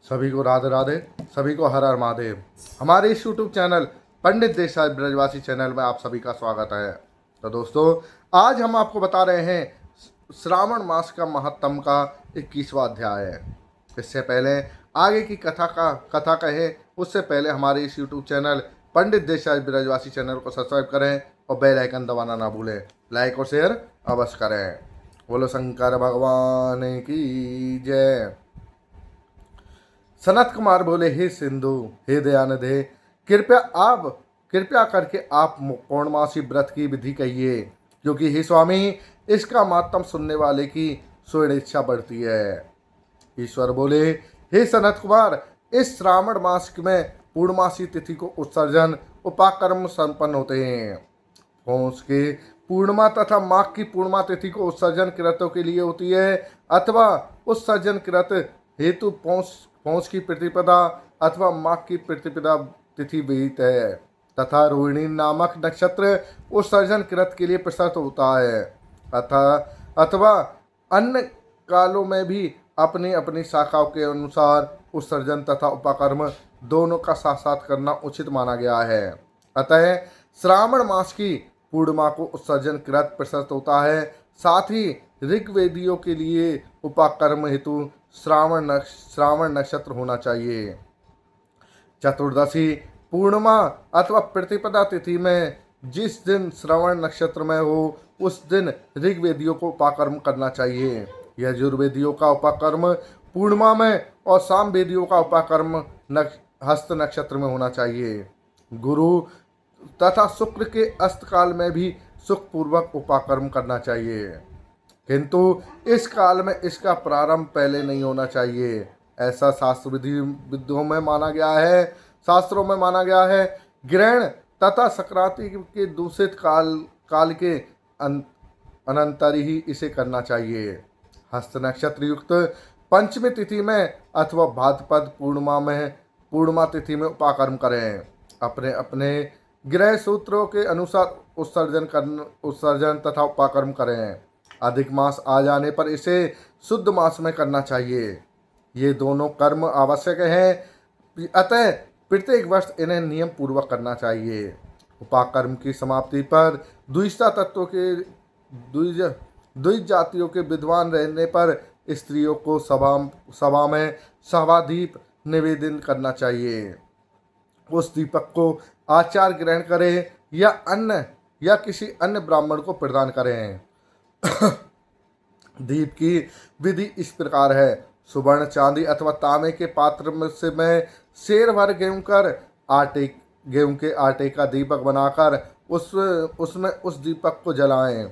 सभी को राधे राधे, सभी को हर हर महादेव। हमारे इस यूट्यूब चैनल पंडित देसाई ब्रजवासी चैनल में आप सभी का स्वागत है। तो दोस्तों, आज हम आपको बता रहे हैं श्रावण मास का महत्तम का 21वां अध्याय है। इससे पहले आगे की कथा कहें उससे पहले हमारे इस यूट्यूब चैनल पंडित देसाई ब्रजवासी चैनल को सब्सक्राइब करें और बेल आइकन दबाना ना भूलें। लाइक और शेयर अवश्य करें। बोलो शंकर भगवान की जय। सनत कुमार बोले, हे सिंधु, हे दयानिधे, कृपया करके आप पौर्णमासी व्रत की विधि कहिए, क्योंकि हे स्वामी, इसका मातम सुनने वाले की स्वर्ण इच्छा बढ़ती है। ईश्वर बोले, हे सनत कुमार, इस श्रावण मास में पूर्णमासी तिथि को उत्सर्जन उपाकर्म संपन्न होते हैं। पौष के पूर्णिमा तथा माघ की पूर्णिमा तिथि को उत्सर्जन कृतों के लिए होती है, अथवा उत्सर्जन कृत हेतु पौष की प्रतिपदा अथवा माघ की प्रतिपदा तिथि विहित है, तथा रोहिणी नामक नक्षत्र उत्सर्जन कृत के लिए प्रसस्त होता है, अथवा अन्य कालों में भी अपनी अपनी शाखाओं के अनुसार उत्सर्जन तथा उपाकर्म दोनों का साथ साथ करना उचित माना गया है। अतः श्रावण मास की पूर्णिमा को उत्सर्जन कृत प्रशस्त होता है। साथ ही ऋग्वेदियों के लिए उपाकर्म हेतु श्रावण नक्षत्र होना चाहिए। चतुर्दशी पूर्णिमा अथवा प्रतिपदा तिथि में जिस दिन श्रवण नक्षत्र में हो उस दिन ऋग्वेदियों को उपाकर्म करना चाहिए। यजुर्वेदियों का उपाकर्म पूर्णिमा में और सामवेदियों का उपाकर्म हस्त नक्षत्र में होना चाहिए। गुरु तथा शुक्र के अस्तकाल में भी सुखपूर्वक उपाकर्म करना चाहिए, किंतु इस काल में इसका प्रारंभ पहले नहीं होना चाहिए, ऐसा विधियों में माना गया है। शास्त्रों में माना गया है। ग्रहण तथा संक्रांति के दूषित काल के अनंतर ही इसे करना चाहिए। हस्त नक्षत्र युक्त पंचमी तिथि में अथवा भाद्रपद पूर्णिमा तिथि में उपाकर्म करें। अपने अपने ग्रह सूत्रों के अनुसार उत्सर्जन तथा उपाकर्म करें। अधिक मास आ जाने पर इसे शुद्ध मास में करना चाहिए। ये दोनों कर्म आवश्यक हैं, अतः प्रत्येक वर्ष इन्हें नियम पूर्वक करना चाहिए। उपाकर्म की समाप्ति पर द्विजता तत्व के द्विज जातियों के विद्वान रहने पर स्त्रियों को सभा में सभादीप निवेदन करना चाहिए। उस दीपक को आचार्य ग्रहण करें या किसी अन्य ब्राह्मण को प्रदान करें। दीप की विधि इस प्रकार है। सुवर्ण, चांदी अथवा तांबे के पात्र में शेर भर गेहूं के आटे का दीपक बनाकर उसमें उस दीपक को जलाएं।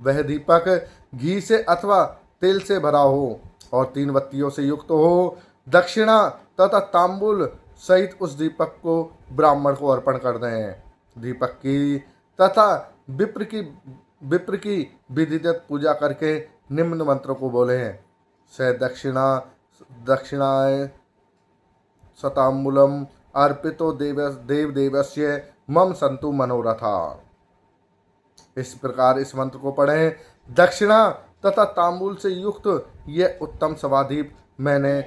वह दीपक घी से अथवा तेल से भरा हो और 3 बत्तियों से युक्त हो। दक्षिणा तथा तांबूल सहित उस दीपक को ब्राह्मण को अर्पण कर दें। दीपक की तथा विप्र की विधिवत पूजा करके निम्न मंत्रों को बोलें। स दक्षिणाय सताम्बूलम अर्पितो देवस्य मम संतु मनोरथा। इस प्रकार इस मंत्र को पढ़ें। दक्षिणा तथा तांबूल से युक्त यह उत्तम सभादीप मैंने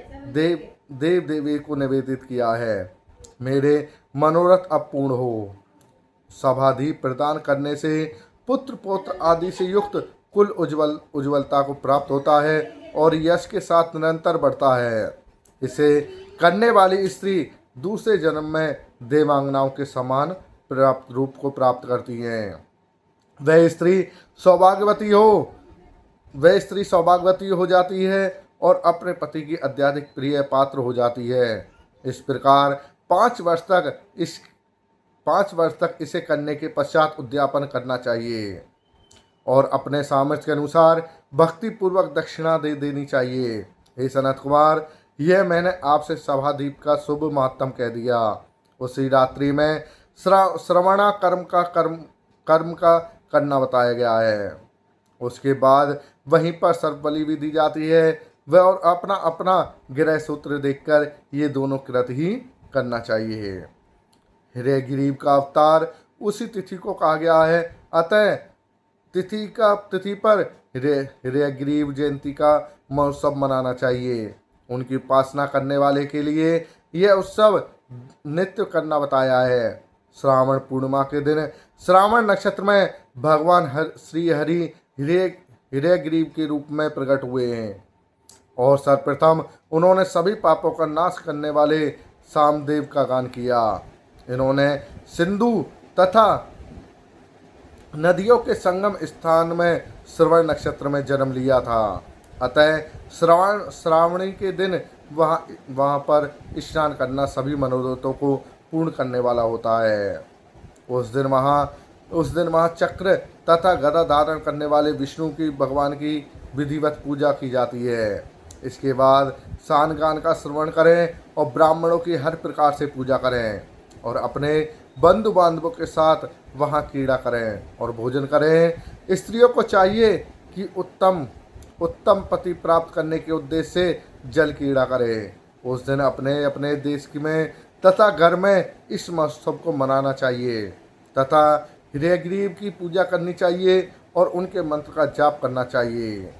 देवी को निवेदित किया है। मेरे मनोरथ अब पूर्ण हो। सभादीप प्रदान करने से पुत्र पौत्र आदि से युक्त कुल उज्ज्वलता को प्राप्त होता है और यश के साथ निरंतर बढ़ता है। इसे करने वाली स्त्री दूसरे जन्म में देवांगनाओं के समान प्राप्त रूप को प्राप्त करती है। वह स्त्री सौभाग्यवती हो जाती है और अपने पति की अत्यधिक प्रिय पात्र हो जाती है। इस प्रकार 5 वर्ष तक इसे करने के पश्चात उद्यापन करना चाहिए और अपने सामर्थ्य के अनुसार भक्ति पूर्वक दक्षिणा दे देनी चाहिए। हे सनत कुमार, यह मैंने आपसे सभादीप का शुभ महत्तम कह दिया। उसी रात्रि में श्रवणा कर्म का करना बताया गया है। उसके बाद वहीं पर सर्पबलि भी दी जाती है। वह और अपना अपना ग्रह सूत्र देखकर ये दोनों कृत ही करना चाहिए। हिरग्रीव का अवतार उसी तिथि को कहा गया है, अतः तिथि पर हिरग्रीव जयंती का महोत्सव मनाना चाहिए। उनकी उपासना करने वाले के लिए यह उत्सव नित्य करना बताया है। श्रावण पूर्णिमा के दिन श्रावण नक्षत्र में भगवान श्री हरि हिरयग्रीव के रूप में प्रकट हुए हैं और सर्वप्रथम उन्होंने सभी पापों का नाश करने वाले सामदेव का गान किया। इन्होंने सिंधु तथा नदियों के संगम स्थान में श्रवण नक्षत्र में जन्म लिया था। अतः श्रावणी के दिन वहाँ पर स्नान करना सभी मनोरथों को पूर्ण करने वाला होता है। उस दिन वहाँ चक्र तथा गदा धारण करने वाले विष्णु की भगवान की विधिवत पूजा की जाती है। इसके बाद सान गान का श्रवण करें और ब्राह्मणों की हर प्रकार से पूजा करें और अपने बंधु बांधवों के साथ वहाँ क्रीड़ा करें और भोजन करें। स्त्रियों को चाहिए कि उत्तम पति प्राप्त करने के उद्देश्य से जल क्रीड़ा करें। उस दिन अपने अपने देश में तथा घर में इस महोत्सव को मनाना चाहिए तथा हिरयग्रीव की पूजा करनी चाहिए और उनके मंत्र का जाप करना चाहिए।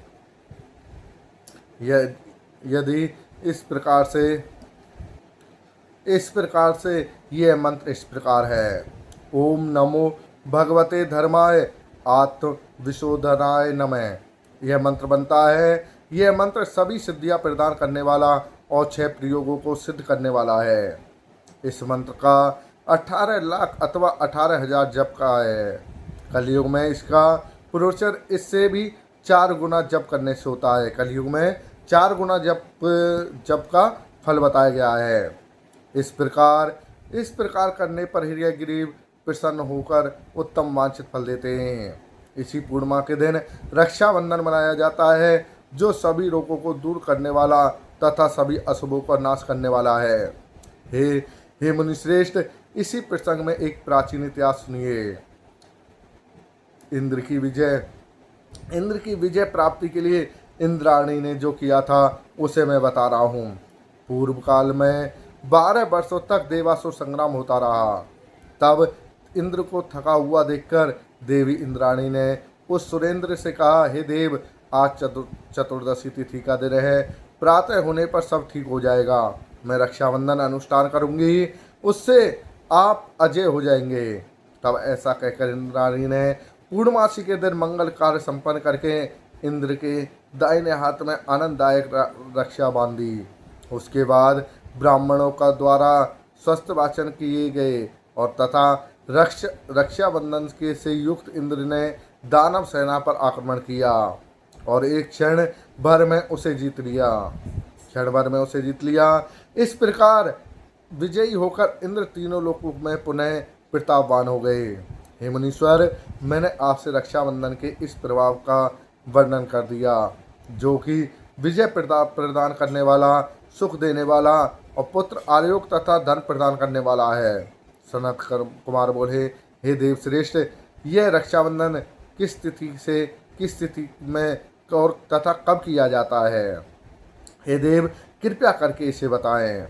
यदि इस प्रकार से यह मंत्र इस प्रकार है। ओम नमो भगवते धर्माय आत्मविशोधनाय नमः। यह मंत्र बनता है। यह मंत्र सभी सिद्धियां प्रदान करने वाला और 6 प्रयोगों को सिद्ध करने वाला है। इस मंत्र का 18 लाख अथवा 18,000 जप का है। कलयुग में इसका पुरोचर इससे भी 4 गुना जप करने से होता है। कलयुग में 4 गुना जप का फल बताया गया है। इस प्रकार करने पर हिरयग्रीव प्रसन्न होकर उत्तम वांछित फल देते हैं। इसी पूर्णिमा के दिन रक्षाबंधन मनाया जाता है, जो सभी रोगों को दूर करने वाला तथा सभी अशुभों का नाश करने वाला है। हे मुनिश्रेष्ठ, इसी प्रसंग में एक प्राचीन इतिहास सुनिए। इंद्र की विजय प्राप्ति के लिए इंद्राणी ने जो किया था उसे मैं बता रहा हूँ। पूर्व काल में 12 वर्षों तक देवासुर संग्राम होता रहा। तब इंद्र को थका हुआ देखकर देवी इंद्राणी ने उस सुरेंद्र से कहा, हे देव, आज चतुर्दशी तिथि का दिन है। प्रातः होने पर सब ठीक हो जाएगा। मैं रक्षाबंधन अनुष्ठान करूंगी, उससे आप अजय हो जाएंगे। तब ऐसा कहकर इंद्राणी ने पूर्णमासी के दिन मंगल कार्य संपन्न करके इंद्र के दाहिने हाथ में आनंददायक रक्षा बांधी। उसके बाद ब्राह्मणों का द्वारा स्वस्थ वाचन किए गए और तथा रक्षाबंधन के से युक्त इंद्र ने दानव सेना पर आक्रमण किया और एक क्षण भर में उसे जीत लिया। इस प्रकार विजयी होकर इंद्र तीनों लोकों में पुनः प्रतापवान हो गए। हे मुनीश्वर, मैंने आपसे रक्षाबंधन के इस प्रभाव का वर्णन कर दिया, जो कि विजय प्रदान करने वाला, सुख देने वाला और पुत्र आयोग तथा धन प्रदान करने वाला है। सनत कुमार बोले, हे देव श्रेष्ठ, यह रक्षाबंधन किस तिथि में और तथा कब किया जाता है? हे देव, कृपया करके इसे बताएं।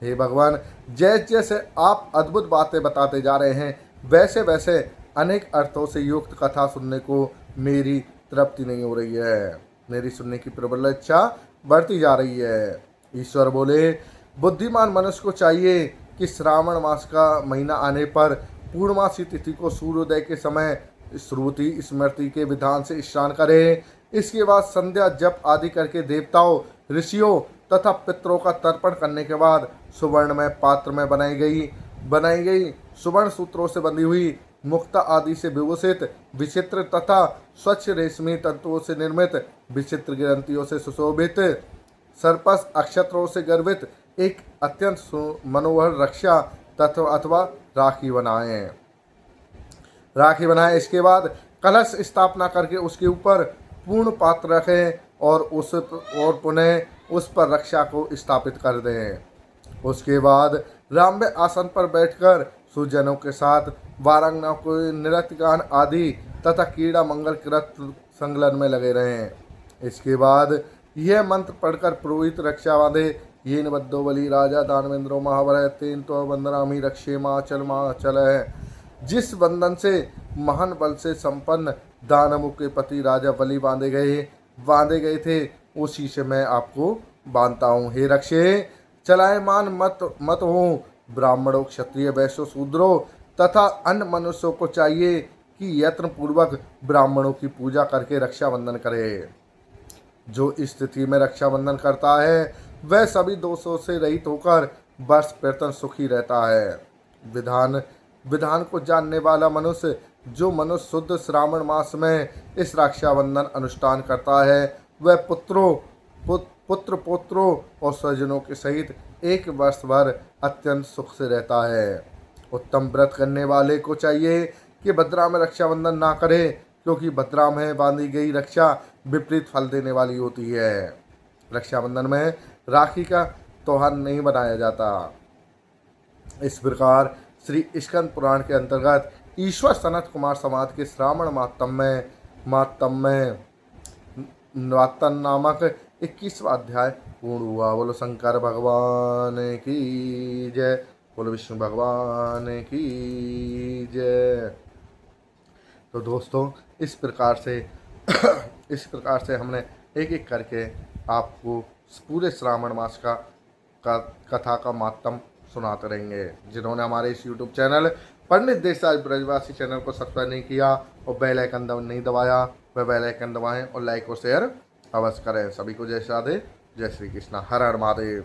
हे भगवान, जैसे आप अद्भुत बातें बताते जा रहे हैं, वैसे वैसे अनेक अर्थों से युक्त कथा सुनने को मेरी तृप्ति नहीं हो रही है। मेरी सुनने की प्रबल इच्छा बढ़ती जा रही है। ईश्वर बोले, बुद्धिमान मनुष्य को चाहिए कि श्रावण मास का महीना आने पर पूर्णमासी तिथि को सूर्योदय के समय श्रुति स्मृति के विधान से स्नान करे। इसके बाद संध्या जप आदि करके देवताओं, ऋषियों तथा पितरों का तर्पण करने के बाद सुवर्ण में पात्र में बनाई गई सुवर्ण सूत्रों से बंधी हुई मुक्ता आदि से विभूषित विचित्र तथा स्वच्छ रेशमी तंतुओं से निर्मित विचित्र ग्रंथियों से सुशोभित सर्पस अक्षत्रों से गर्वित एक अत्यंत मनोहर रक्षा तत्व अथवा राखी बनाएं। इसके बाद कलश स्थापना करके उसके ऊपर पूर्ण पात्र रखें और पुनः उस पर रक्षा को स्थापित कर दें। उसके बाद राम्य आसन पर बैठकर सुजनों के साथ वारांगना को नृत्य गान आदि तथा क्रीड़ा मंगल कृत संगलन में लगे रहें। इसके बाद यह मंत्र पढ़कर पुरोहित रक्षा बांधे। येन बद्धो बलि राजा दानवेंद्रो महावरः तेन तो वंदनामि रक्षे माचल है। जिस बंधन से महान बल से संपन्न दानवों के पति राजा बलि बांधे गए थे, उसी से मैं आपको बांधता हूँ। हे रक्षे, चलायमान मत मत हो। ब्राह्मणों, क्षत्रिय, वैश्यों, शूद्रों तथा अन्य मनुष्यों को चाहिए कि यत्न पूर्वक ब्राह्मणों की पूजा करके रक्षाबंधन करे। जो इस स्थिति में रक्षाबंधन करता है वह सभी दोषों से रहित होकर वर्ष प्रतन सुखी रहता है। विधान विधान को जानने वाला मनुष्य, जो मनुष्य शुद्ध श्रावण मास में इस रक्षाबंधन अनुष्ठान करता है, वह पुत्र पुत्रों और स्वजनों के सहित एक वर्ष भर अत्यंत सुख से रहता है। उत्तम व्रत करने वाले को चाहिए कि भद्रा में रक्षाबंधन ना करे, क्योंकि भद्रा में बांधी गई रक्षा विपरीत फल देने वाली होती है। रक्षाबंधन में राखी का त्योहार नहीं बनाया जाता। इस प्रकार श्री स्कंद पुराण के अंतर्गत ईश्वर सनत कुमार समाज के श्रावण मातम में नवातन नामक 21वां अध्याय पूर्ण हुआ। बोलो शंकर भगवान की जय, बोलो विष्णु भगवान की जय। तो दोस्तों, इस प्रकार से हमने एक एक करके आपको पूरे श्रावण मास का कथा का मातम सुनाते रहेंगे। जिन्होंने हमारे इस YouTube चैनल पंडित देसाई ब्रजवासी चैनल को सब्सक्राइब नहीं किया और बेल आइकन नहीं दबाया, वह बेल आइकन दबाएं और लाइक और शेयर अवश्य करें। सभी को जय राधे, जय श्री कृष्णा, हर हर महादेव।